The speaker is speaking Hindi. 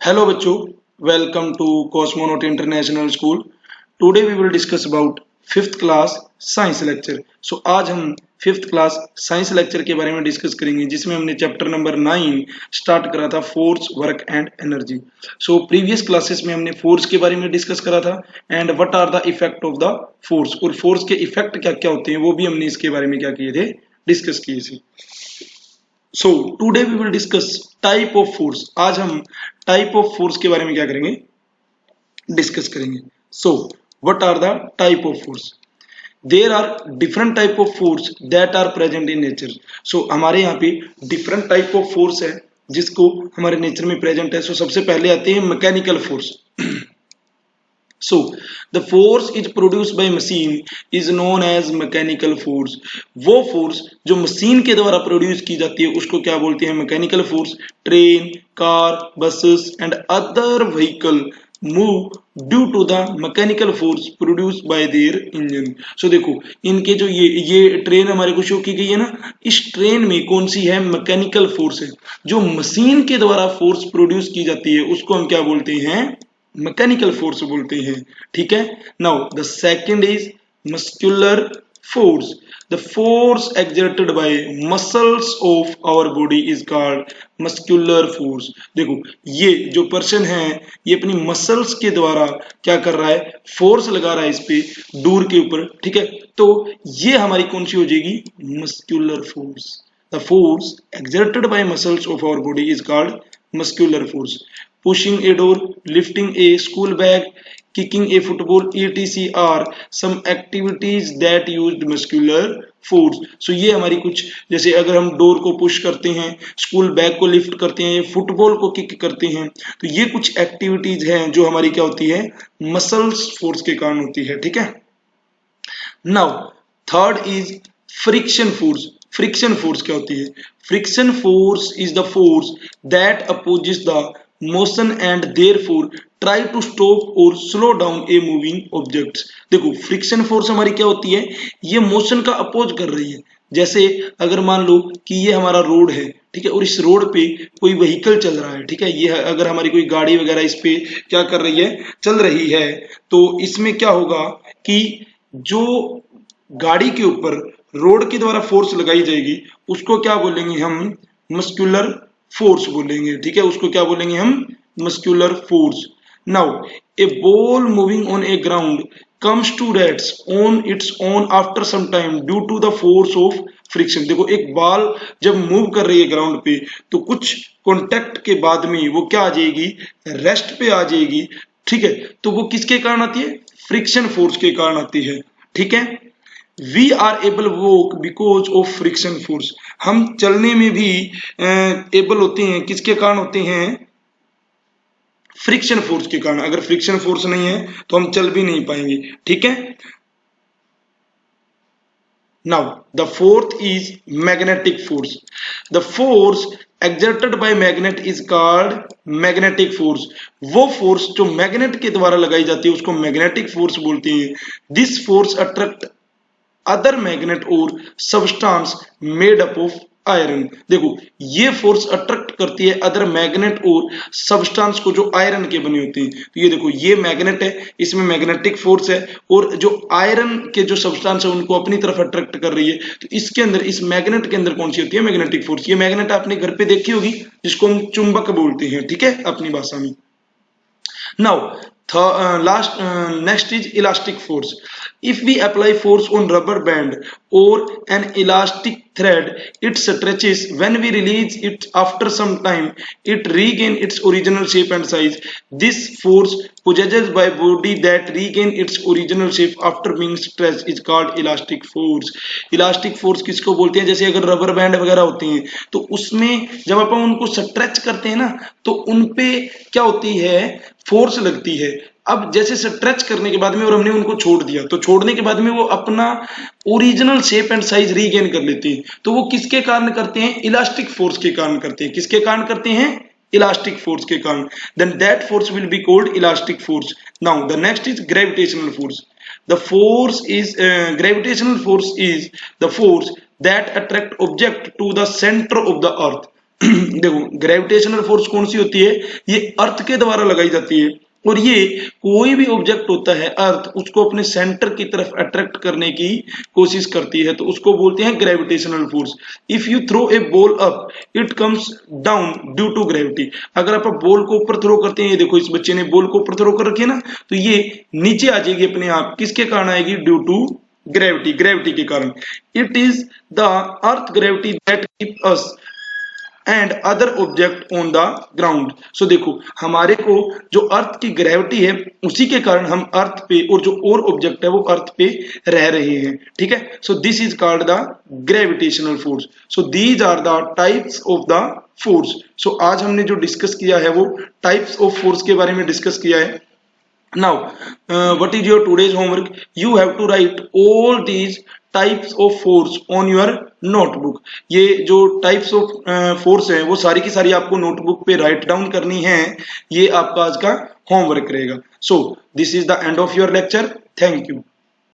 Hello बच्चों, welcome to Cosmonaut International School. Today we will discuss about fifth class science lecture. So आज हम फिफ्थ क्लास साइंस लेक्चर के बारे में डिस्कस करेंगे जिसमें हमने चैप्टर नंबर 9 स्टार्ट करा था force work and energy. So previous classes में हमने फोर्स के बारे में डिस्कस करा था and what are the effect of the force, और फोर्स के इफेक्ट क्या क्या होते हैं वो भी हमने इसके बारे में क्या किए थे, डिस्कस किए थे. So today we will discuss type of force. आज हम टाइप ऑफ फोर्स के बारे में क्या करेंगे, डिस्कस करेंगे. So what are the type of force? There are different type of force that are present in nature. So हमारे यहाँ पे डिफरेंट टाइप ऑफ फोर्स है जिसको हमारे नेचर में प्रेजेंट है. सो सबसे पहले आते हैं mechanical force. So, the force is produced by machine is known as mechanical force. वो फोर्स जो मशीन के द्वारा प्रोड्यूस की जाती है उसको क्या बोलते हैं, mechanical force. Train, car, buses and other vehicle move due to the mechanical force produced by their engine. So देखो इनके जो ये ट्रेन हमारे को शो की गई है ना, इस ट्रेन में कौन सी है, मैकेनिकल फोर्स है. जो मशीन के द्वारा फोर्स प्रोड्यूस की जाती है उसको हम क्या बोलते हैं, मैकेनिकल फोर्स बोलते हैं. ठीक है. Now the second is muscular force. The force exerted by muscles of our body is called muscular force. देखो ये जो पर्सन है ये अपनी मसल्स के द्वारा क्या कर रहा है, फोर्स लगा रहा है इस पे डोर के ऊपर. ठीक है, तो ये हमारी कौन सी हो जाएगी, muscular force. The force exerted by muscles of our body is called muscular force. Pushing a door, lifting a school bag, kicking a football, etc. are some activities that used muscular force. So ये हमारी कुछ, जैसे अगर हम डोर को पुश करते हैं, स्कूल बैग को लिफ्ट करते हैं, फुटबॉल को किक करते हैं, तो ये कुछ एक्टिविटीज हैं जो हमारी क्या होती है, मसल्स फोर्स के कारण होती है. ठीक है. Now third is friction force. Friction force क्या होती है? Friction force is the force that opposes the motion and therefore try to stop और slow down a moving objects. देखो फ्रिक्शन फोर्स हमारी क्या होती है, ये मोशन का अपोज कर रही है. जैसे अगर मान लो कि ये हमारा रोड है, ठीक है, और इस रोड पे कोई व्हीकल चल रहा है. ठीक है, ये अगर हमारी कोई गाड़ी वगैरह इस पे क्या कर रही है, चल रही है, तो इसमें क्या होगा कि जो गाड़ी के ऊपर रोड के द्वारा फोर्स लगाई जाएगी उसको क्या बोलेंगे हम, मस्कुलर फोर्स बोलेंगे. ठीक है, उसको क्या बोलेंगे हम, muscular force. Now a ball moving on a ground comes to rest on its own after some time due to the force of friction. देखो एक बॉल जब मूव कर रही है ग्राउंड पे तो कुछ कॉन्टेक्ट के बाद में वो क्या आ जाएगी, रेस्ट पे आ जाएगी. ठीक है, तो वो किसके कारण आती है, फ्रिक्शन फोर्स के कारण आती है. ठीक है. We are able walk because of friction force. हम चलने में भी एबल होते हैं, किसके कारण होते हैं, फ्रिक्शन फोर्स के कारण. अगर फ्रिक्शन फोर्स नहीं है तो हम चल भी नहीं पाएंगे. ठीक है. Now the fourth is magnetic force. The force exerted by magnet is called magnetic force. वो फोर्स जो मैग्नेट के द्वारा लगाई जाती है उसको मैग्नेटिक फोर्स बोलते हैं. This force attract other magnet और substance made up of iron. देखो ये फोर्स अट्रैक्ट करती है अदर मैग्नेट और सब्सटेंस को जो आयरन के बने होते हैं. तो ये देखो ये मैग्नेट है, इसमें मैग्नेटिक फोर्स है, और जो आयरन के जो सब्सटेंस है उनको अपनी तरफ अट्रैक्ट कर रही है. तो इसके अंदर, इस मैग्नेट के अंदर कौन सी होती है, मैग्नेटिक फोर्स. ये मैग्नेट आपने घर पे देखी होगी जिसको हम चुंबक बोलते हैं. ठीक है, अपनी भाषा में. Now next is elastic force. If we apply force on rubber band or an elastic thread, it stretches. When we release it after some time, it regain its original shape and size. This force possessed by body that regain its original shape after being stretched is called elastic force. Elastic force किसको बोलते हैं, जैसे अगर रबर बैंड वगैरह होते हैं तो उसमें जब अपन उनको स्ट्रेच करते हैं ना तो उनपे क्या होती है, फोर्स लगती है. अब जैसे स्ट्रेच करने के बाद में और हमने उनको छोड़ दिया तो छोड़ने के बाद में वो अपना original shape and size regain कर लेते हैं. तो वो किसके कारण करते हैं, इलास्टिक फोर्स के कारण करते हैं. किसके कारण करते हैं, इलास्टिक फोर्स के कारण. Then that force will be called elastic force. Now the next is gravitational force. The force is gravitational force is the force that attract object to the center of the earth. देखो ग्रेविटेशनल फोर्स कौन सी होती है, ये अर्थ के द्वारा लगाई जाती है, और ये कोई भी ऑब्जेक्ट होता है अर्थ उसको अपने सेंटर की तरफ अट्रैक्ट करने की कोशिश करती है, तो उसको बोलते हैं gravitational force. If you throw a ball up it comes down due to gravity. अगर आप बॉल को ऊपर थ्रो करते हैं, ये देखो इस बच्चे ने बॉल को ऊपर थ्रो कर रखी है ना, तो ये नीचे आ जाएगी अपने आप, किसके कारण आएगी, ड्यू टू ग्रेविटी, ग्रेविटी के कारण। It is the earth gravity that keep us and other object on the ground. So देखो हमारे को जो अर्थ की ग्रेविटी है उसी के कारण हम अर्थ पे, और जो और ऑब्जेक्ट है वो अर्थ पे रह रहे हैं, ठीक है। So this is called the gravitational force. So these are the types of the force. So आज हमने जो डिस्कस किया है वो टाइप्स ऑफ फोर्स के बारे में डिस्कस किया है। Now, what is your today's homework? You have to write all these types of force on your notebook. ये जो types of force है वो सारी की सारी आपको notebook पे write down करनी है। ये आपका आज का homework रहेगा। So, this is the end of your lecture. Thank you.